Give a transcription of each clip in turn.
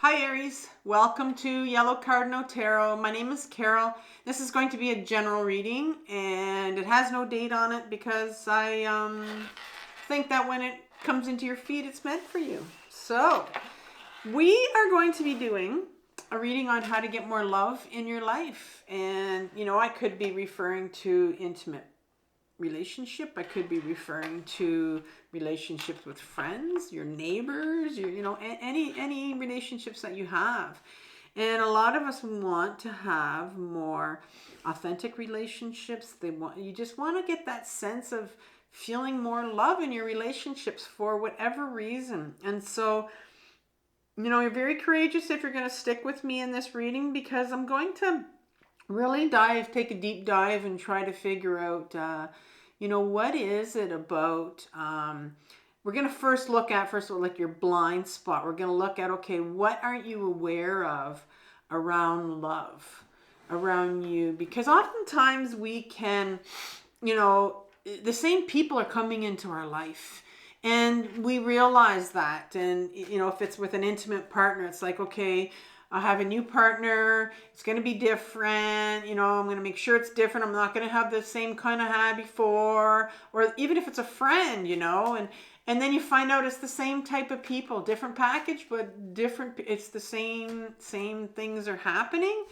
Hi Aries, welcome to Yellow Cardinal Tarot. My name is Carol. This is going to be a general reading and it has no date on it because I think that when it comes into your feed it's meant for you. So we are going to be doing a reading on how to get more love in your life, and I could be referring to intimate relationship. I could be referring to relationships with friends, your neighbors, any relationships that you have. And a lot of us want to have more authentic relationships. You just want to get that sense of feeling more love in your relationships for whatever reason. And so, you're very courageous if you're going to stick with me in this reading, because I'm going to really take a deep dive and try to figure out, what is it about, we're going to first look at, first of all, like your blind spot. We're going to look at, okay, what aren't you aware of around love, around you? Because oftentimes we can, the same people are coming into our life. And we realize that. And, if it's with an intimate partner, it's like, okay, I have a new partner. It's going to be different. I'm going to make sure it's different. I'm not going to have the same kind I had before. Or even if it's a friend, and then you find out it's the same type of people, different package, but different. It's the same things are happening.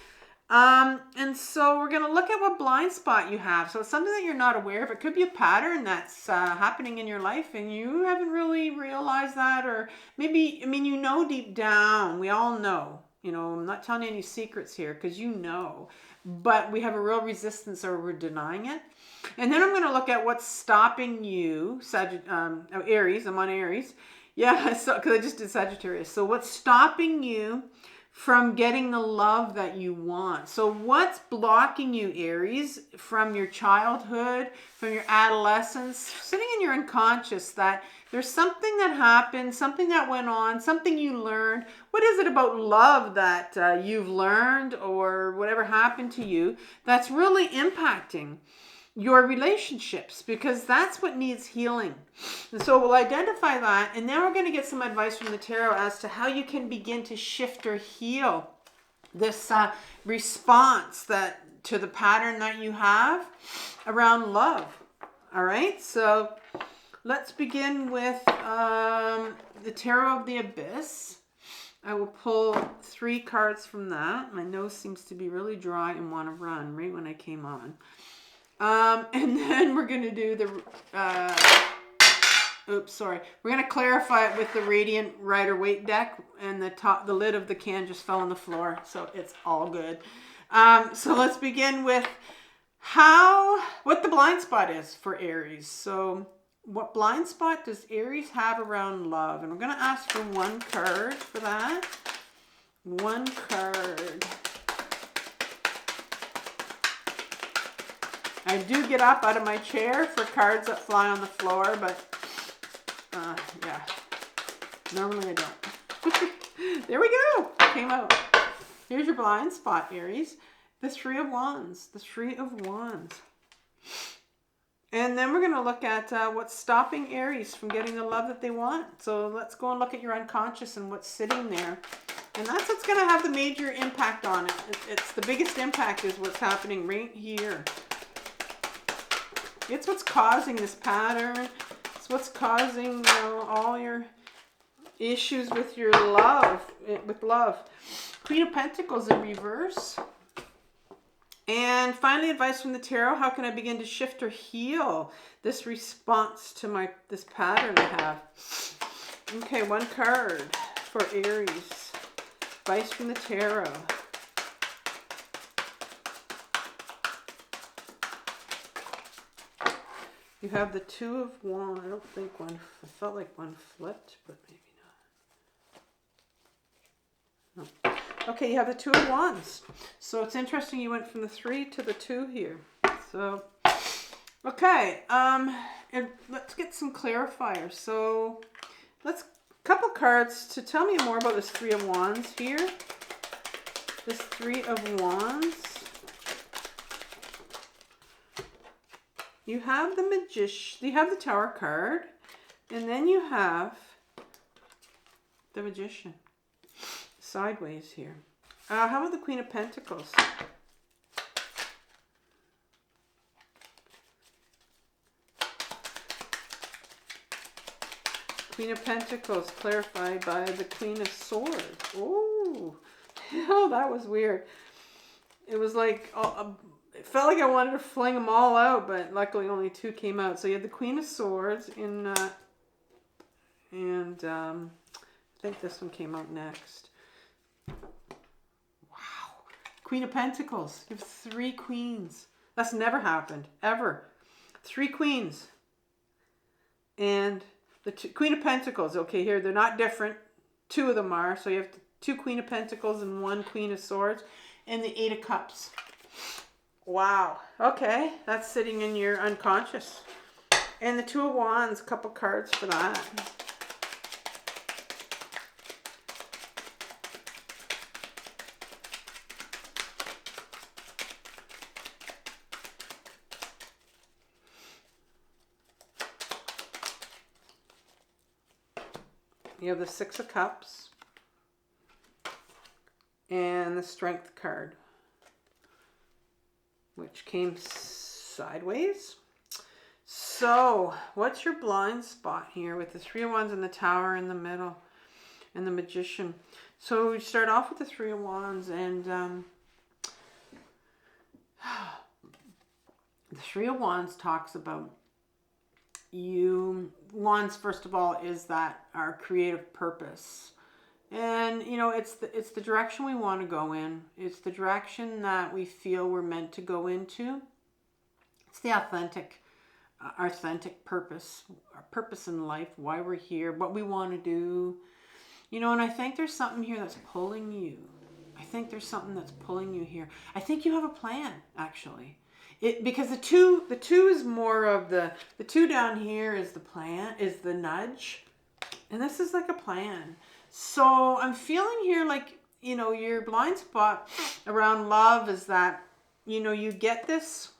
And so we're going to look at what blind spot you have. So it's something that you're not aware of. It could be a pattern that's happening in your life and you haven't really realized that, or maybe, deep down, we all know, I'm not telling you any secrets here because but we have a real resistance or we're denying it. And then I'm going to look at what's stopping you, Aries, I'm on Aries. Yeah, so because I just did Sagittarius. So what's stopping you from getting the love that you want? So what's blocking you, Aries, from your childhood, from your adolescence, sitting in your unconscious, that there's something that happened, something that went on, something you learned? What is it about love that you've learned or whatever happened to you that's really impacting your relationships? Because that's what needs healing. And so we'll identify that, and then we're going to get some advice from the tarot as to how you can begin to shift or heal this response to the pattern that you have around love. All right, so let's begin with the Tarot of the Abyss. I will pull 3 cards from that. My nose seems to be really dry and want to run right when I came on. And then we're going to do we're going to clarify it with the Radiant Rider-Waite deck, and the lid of the can just fell on the floor, so it's all good. So let's begin with what the blind spot is for Aries. So what blind spot does Aries have around love? And we're going to ask for 1 card for that. 1 card. I do get up out of my chair for cards that fly on the floor, but yeah, normally I don't. There we go. Came out. Here's your blind spot, Aries. The 3 of Wands. The 3 of Wands. And then we're going to look at what's stopping Aries from getting the love that they want. So let's go and look at your unconscious and what's sitting there. And that's what's going to have the major impact on it. It's the biggest impact is what's happening right here. It's what's causing this pattern. It's what's causing, all your issues with your love, Queen of Pentacles in reverse. And finally, advice from the tarot. How can I begin to shift or heal this response to this pattern I have? Okay, 1 card for Aries. Advice from the tarot. You have the 2 of Wands. I don't think I felt like one flipped, but maybe not. No. Okay, you have the 2 of Wands. So it's interesting you went from the 3 to the 2 here. So, okay, and let's get some clarifiers. So couple cards to tell me more about this 3 of Wands here. This 3 of Wands. You have the Magician, you have the Tower card, and then you have the Magician. sideways here. How about the Queen of Pentacles? Queen of Pentacles clarified by the Queen of Swords. Oh, hell, that was weird. It was like, it felt like I wanted to fling them all out, but luckily only 2 came out. So you had the Queen of Swords in, and I think this one came out next. Wow. Queen of Pentacles. You have 3 queens. That's never happened, ever. 3 queens. And the Queen of Pentacles, okay, here, they're not different. 2 of them are. So you have 2 Queen of Pentacles and 1 Queen of Swords. And the 8 of Cups. Wow. Okay, that's sitting in your unconscious. And the 2 of Wands, a couple cards for that. You have the 6 of Cups and the Strength card, which came sideways. So, what's your blind spot here with the 3 of Wands and the Tower in the middle and the Magician? So, we start off with the 3 of Wands, and the 3 of Wands talks about you. Wands, first of all, is that our creative purpose. And, you know, it's the direction we want to go in. It's the direction that we feel we're meant to go into. It's the authentic purpose, our purpose in life, why we're here, what we want to do. You know, and I think there's something here that's pulling you. I think there's something that's pulling you here. I think you have a plan, actually. Because the two is more of the 2 down here is the plan, is the nudge. And this is like a plan. So I'm feeling here like, you know, your blind spot around love is that, you know, you get this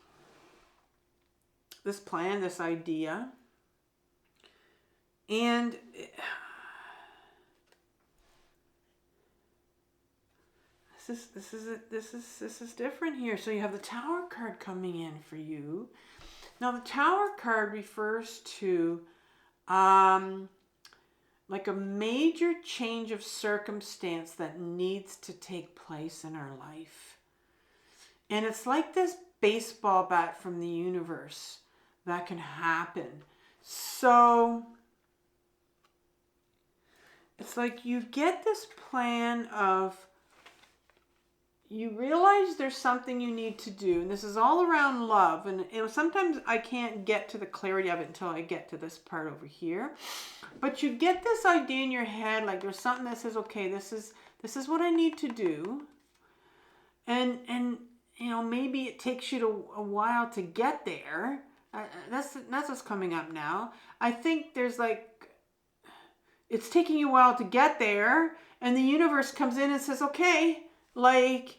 plan, this idea. And this is different here. So you have the Tower card coming in for you. Now the Tower card refers to like a major change of circumstance that needs to take place in our life. And it's like this baseball bat from the universe that can happen. So it's like you get this plan of, you realize there's something you need to do, and this is all around love, and you know, sometimes I can't get to the clarity of it until I get to this part over here, but you get this idea in your head, like there's something that says, okay, this is what I need to do, and you know, maybe it takes you a while to get there. That's what's coming up now. I think there's like, it's taking you a while to get there, and the universe comes in and says, okay, like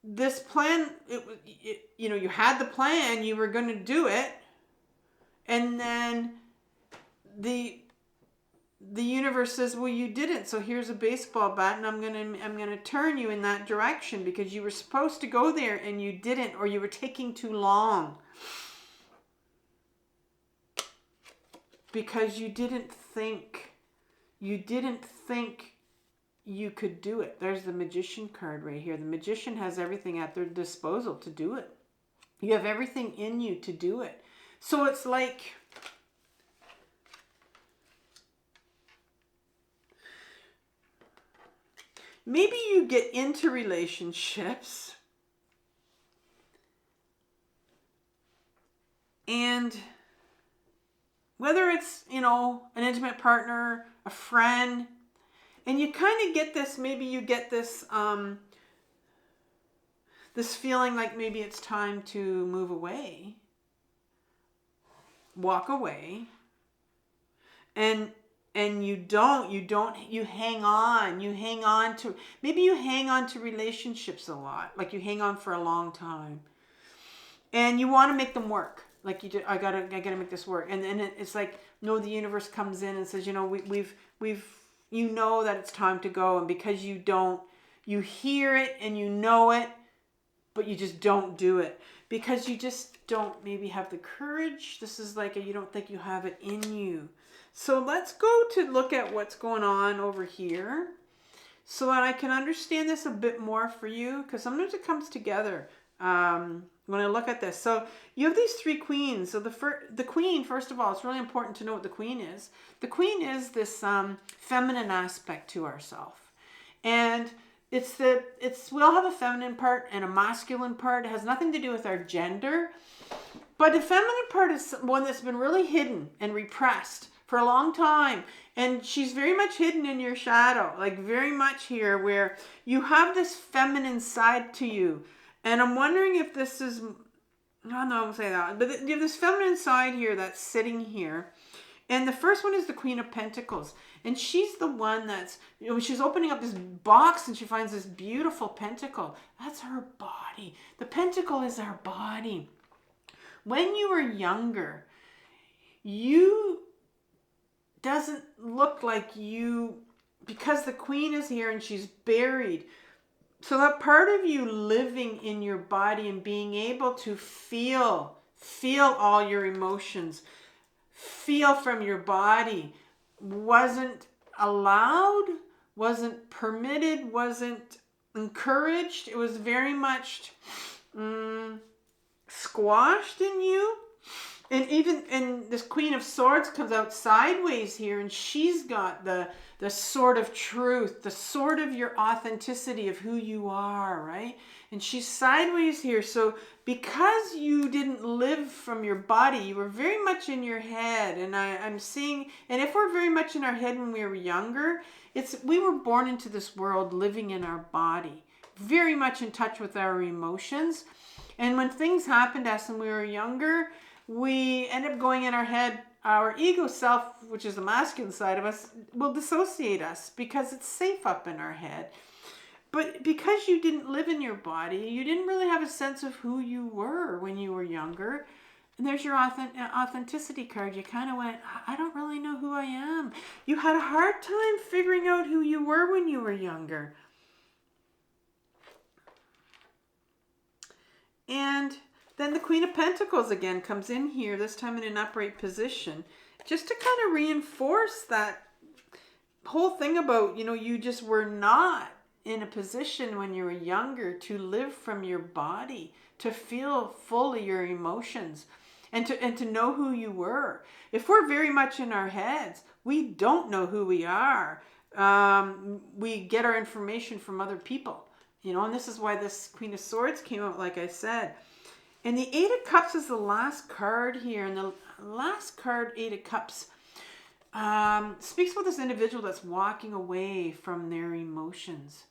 this plan, you know, you had the plan, you were going to do it, and then the universe says, well, you didn't, so here's a baseball bat, and I'm gonna turn you in that direction because you were supposed to go there and you didn't, or you were taking too long because you didn't think you could do it. There's the Magician card right here. The Magician has everything at their disposal to do it. You have everything in you to do it. So it's like, maybe you get into relationships and whether it's, you know, an intimate partner, a friend, and you kind of get this, maybe you get this, this feeling like maybe it's time to move away, walk away, and you hang on to, maybe you hang on to relationships a lot, like you hang on for a long time, and you want to make them work. Like I gotta make this work, and then it's like, no, the universe comes in and says, you know, we've you know that it's time to go, and because you don't You hear it and you know it, but you just don't do it because you just don't maybe have the courage. This is like you don't think you have it in you. So let's go to look at what's going on over here so that I can understand this a bit more for you, because sometimes it comes together when I look at this. So you have these three queens. So the queen, first of all, it's really important to know what the queen is. The queen is this feminine aspect to ourselves. And we all have a feminine part and a masculine part. It has nothing to do with our gender. But the feminine part is one that's been really hidden and repressed for a long time. And she's very much hidden in your shadow, like very much here, where you have this feminine side to you. And I'm wondering if this is, I won't say that, but you have this feminine side here that's sitting here. And the first one is the Queen of Pentacles. And she's the one that's, she's opening up this box and she finds this beautiful pentacle. That's her body. The pentacle is our body. When you were younger, you doesn't look like you, because the queen is here and she's buried. So that part of you living in your body and being able to feel all your emotions, feel from your body, wasn't allowed, wasn't permitted, wasn't encouraged. It was very much squashed in you. And this Queen of Swords comes out sideways here, and she's got the sword of truth, the sword of your authenticity of who you are, right? And she's sideways here. So because you didn't live from your body, you were very much in your head. And I'm seeing, and if we're very much in our head when we were younger, we were born into this world living in our body, very much in touch with our emotions. And when things happened to us when we were younger, we end up going in our head. Our ego self, which is the masculine side of us, will dissociate us because it's safe up in our head. But because you didn't live in your body, you didn't really have a sense of who you were when you were younger. And there's your authenticity card. You kind of went, I don't really know who I am. You had a hard time figuring out who you were when you were younger. And then the Queen of Pentacles again comes in here, this time in an upright position, just to kind of reinforce that whole thing about, you just were not in a position when you were younger to live from your body, to feel fully your emotions, and to know who you were. If we're very much in our heads, we don't know who we are. We get our information from other people, and this is why this Queen of Swords came out, like I said. And the Eight of Cups is the last card here. And the last card, Eight of Cups, speaks about this individual that's walking away from their emotions.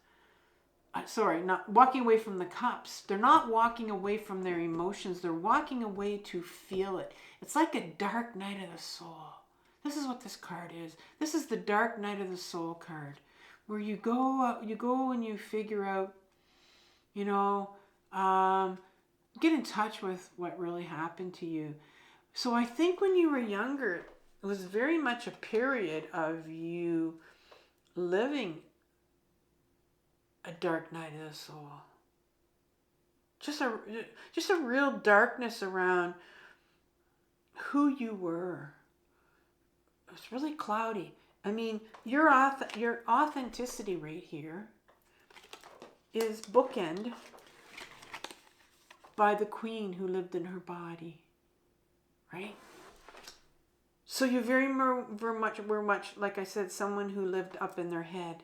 Not walking away from the cups. They're not walking away from their emotions. They're walking away to feel it. It's like a dark night of the soul. This is what this card is. This is the dark night of the soul card, where you go and you figure out, get in touch with what really happened to you. So I think when you were younger, it was very much a period of you living a dark night of the soul. Just a real darkness around who you were. It's really cloudy. I mean, your authenticity right here is bookend by the queen who lived in her body, right? So you were much, like I said, someone who lived up in their head,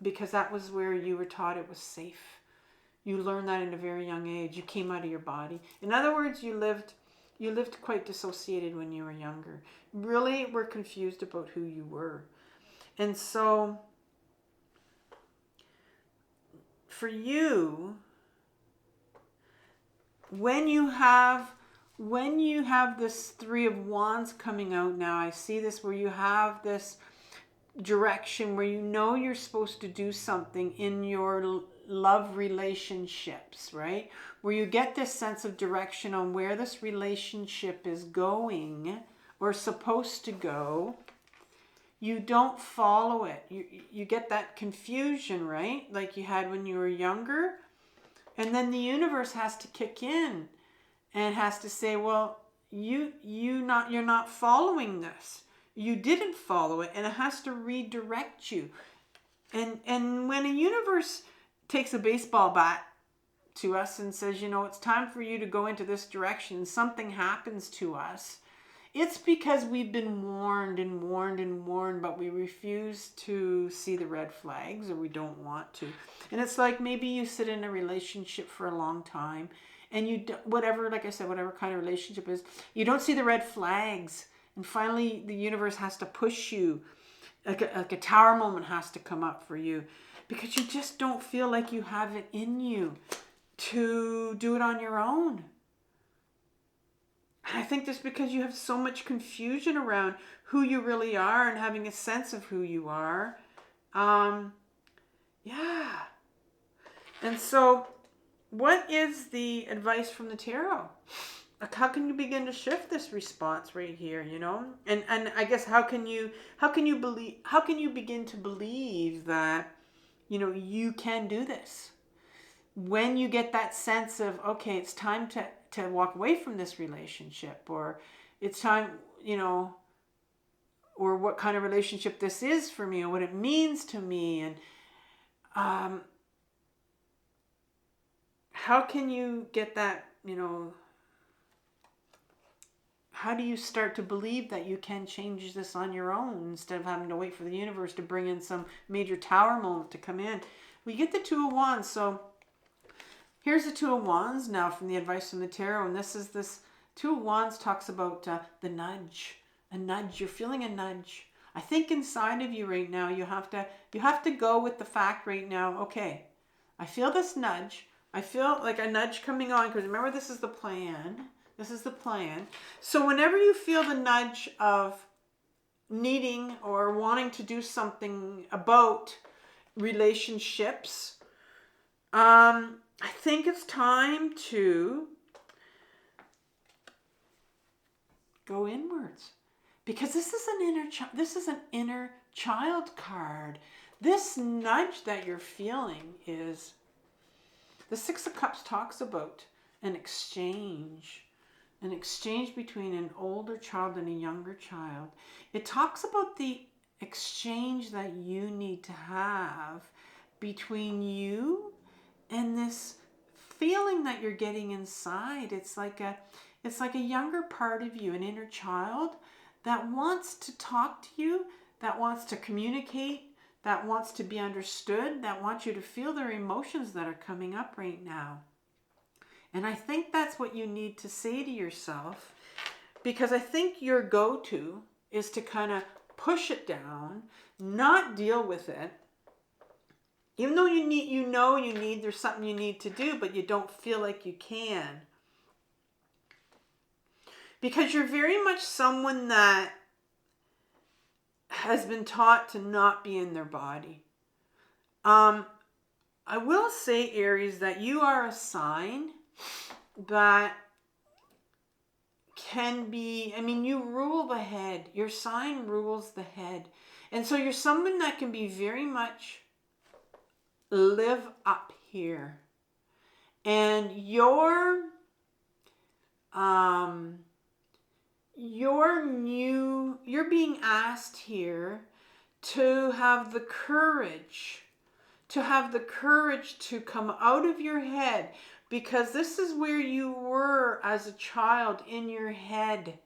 because that was where you were taught it was safe. You learned that at a very young age. You came out of your body. In other words, you lived quite dissociated when you were younger. Really were confused about who you were. And so for you, when you have this Three of Wands coming out now, I see this where you have this direction where you're supposed to do something in your love relationships, right? Where you get this sense of direction on where this relationship is going or supposed to go. You don't follow it. You get that confusion, right? Like you had when you were younger. And then the universe has to kick in and has to say, well, you're not following this. You didn't follow it, and it has to redirect you. And when a universe takes a baseball bat to us and says, you know, it's time for you to go into this direction, and something happens to us, it's because we've been warned and warned and warned, but we refuse to see the red flags, or we don't want to. And it's like maybe you sit in a relationship for a long time, and you whatever, like I said, whatever kind of relationship is, you don't see the red flags, and finally the universe has to push you. Like a tower moment has to come up for you, because you just don't feel like you have it in you to do it on your own. I think that's because you have so much confusion around who you really are and having a sense of who you are. Yeah. And so what is the advice from the tarot? Like, how can you begin to shift this response right here, you know? And I guess how can you begin to believe that, you know, you can do this? When you get that sense of, okay, it's time to walk away from this relationship, or it's time, you know, or what kind of relationship this is for me, or what it means to me, and how can you get that, you know, how do you start to believe that you can change this on your own instead of having to wait for the universe to bring in some major tower moment to come in? We get the Two of Wands. So here's the Two of Wands now from the advice from the tarot. And this Two of Wands talks about the nudge. A nudge. You're feeling a nudge. I think inside of you right now, you have to go with the fact right now, okay, I feel this nudge. I feel like a nudge coming on, because remember, this is the plan. This is the plan. So whenever you feel the nudge of needing or wanting to do something about relationships, I think it's time to go inwards, because this is an inner child card. This nudge that you're feeling is the Six of Cups talks about an exchange between an older child and a younger child. It talks about the exchange that you need to have between you and this feeling that you're getting inside. It's like a younger part of you, an inner child that wants to talk to you, that wants to communicate, that wants to be understood, that wants you to feel their emotions that are coming up right now. And I think that's what you need to say to yourself, because I think your go-to is to kind of push it down, not deal with it, even though there's something you need to do, but you don't feel like you can. Because you're very much someone that has been taught to not be in their body. I will say, Aries, that you are a sign that can be, you rule the head. Your sign rules the head. And so you're someone that can be very much live up here. And you're being asked here to have the courage to come out of your head, because this is where you were as a child, in your head.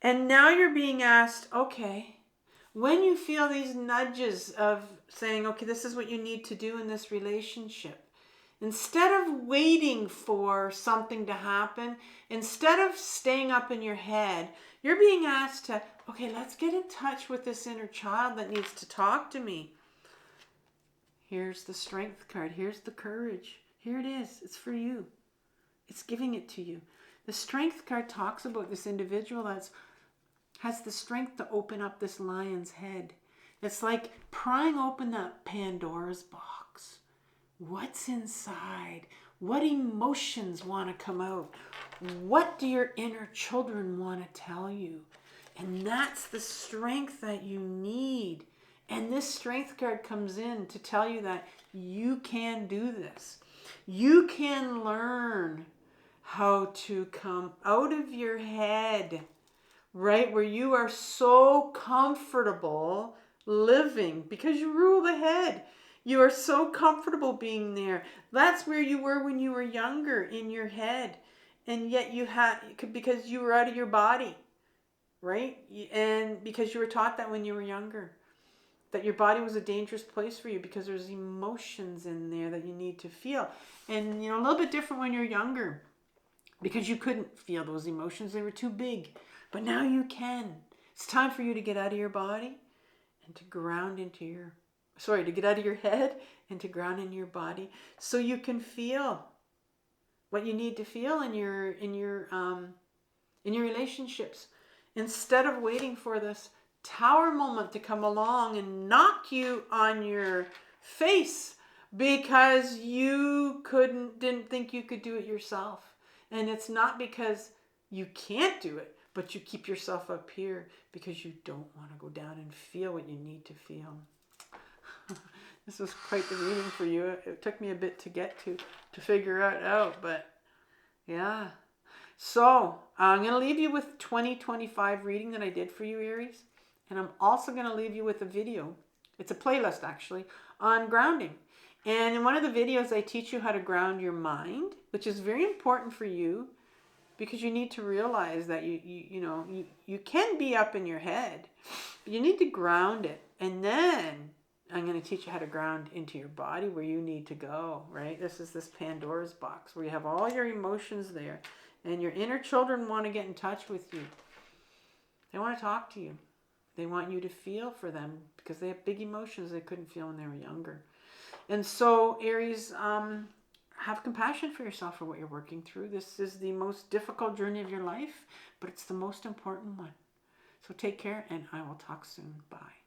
And now you're being asked, okay, when you feel these nudges of saying, okay, this is what you need to do in this relationship, instead of waiting for something to happen, instead of staying up in your head, you're being asked to, okay, let's get in touch with this inner child that needs to talk to me. Here's the Strength card. Here's the Courage. Here it is. It's for you. It's giving it to you. The Strength card talks about this individual that has the strength to open up this lion's head. It's like prying open that Pandora's box. What's inside? What emotions want to come out? What do your inner children want to tell you? And that's the strength that you need. And this strength card comes in to tell you that you can do this. You can learn how to come out of your head, right, where you are so comfortable living because you rule the head. You are so comfortable being there. That's where you were when you were younger, in your head. And yet you had, because you were out of your body, right? And because you were taught that when you were younger, that your body was a dangerous place for you because there's emotions in there that you need to feel. And, a little bit different when you're younger because you couldn't feel those emotions. They were too big. But now you can. It's time for you to get out of your body and to ground into your, to get out of your head and to ground in your body so you can feel what you need to feel in your relationships, instead of waiting for this tower moment to come along and knock you on your face because you didn't think you could do it yourself. And it's not because you can't do it, but you keep yourself up here because you don't want to go down and feel what you need to feel. This was quite the reading for you. It took me a bit to get to figure it out, but yeah. So I'm going to leave you with 2025 reading that I did for you, Aries. And I'm also going to leave you with a video. It's a playlist, actually, on grounding. And in one of the videos, I teach you how to ground your mind, which is very important for you because you need to realize that you can be up in your head, but you need to ground it. And then I'm going to teach you how to ground into your body where you need to go, right? This is this Pandora's box where you have all your emotions there. And your inner children want to get in touch with you. They want to talk to you. They want you to feel for them because they have big emotions they couldn't feel when they were younger. And so, Aries, have compassion for yourself for what you're working through. This is the most difficult journey of your life, but it's the most important one. So take care, and I will talk soon. Bye.